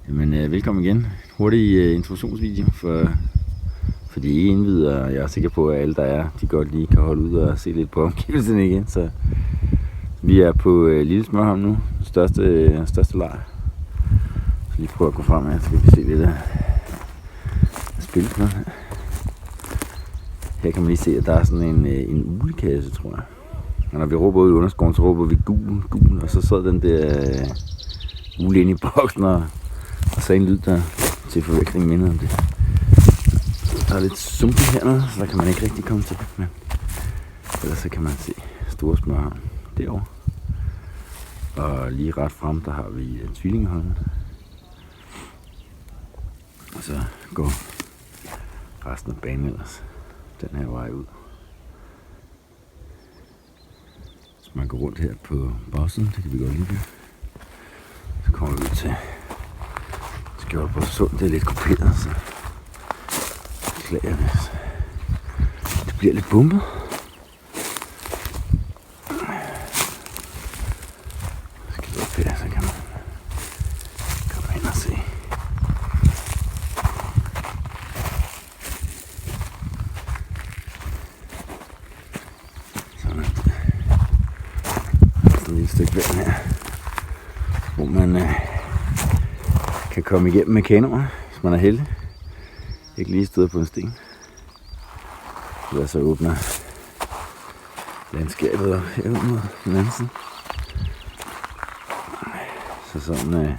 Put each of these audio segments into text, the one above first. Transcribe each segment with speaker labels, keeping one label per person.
Speaker 1: Jamen, velkommen igen. Hurtig introduktionsvideo for de indvidere. Jeg er sikker på, at alle der er, de godt lige kan holde ud og se lidt på omgivelserne igen. Så vi er på Lille Smørholm nu, største lejr. Så lige prøve at gå frem her, så kan vi se lidt af spil på. Her kan man lige se, at der er sådan en ulekasse, tror jeg. Og når vi råber ud i underskoven, så råber vi gul, og så sad den der ule inde i boksen og sagde en lyd, der til forveksling minder om det. Der er lidt sumpigt hernede, så der kan man ikke rigtig komme til, men ellers så kan man se Store Smørholm derovre. Og lige ret frem, der har vi Tvillingeholmen. Og så går resten af banen ellers den her vej ud. Så man går rundt her på bossen, det kan vi godt lide. Så kommer vi ud til Skjoldborgsund. Det er lidt kuperet, så beklager hvis det bliver lidt bumpet. Så skal vi op her, så kan man komme ind og se. Sådan et lille stykke vand her, hvor man kan komme igennem med kanoer, hvis man er heldig. Ikke lige støder på en sten. Så åbner landskabet op herude mod den anden side. Så sådan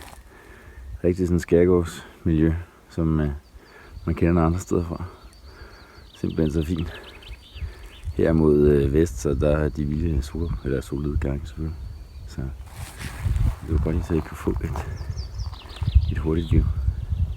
Speaker 1: rigtig sådan skærgårdsmiljø, som man kender andre steder fra. Simpelthen så fint. Her mod vest, så der er de vilde solnedgang selvfølgelig. Så det var godt lige, så jeg kunne få et hurtigt view.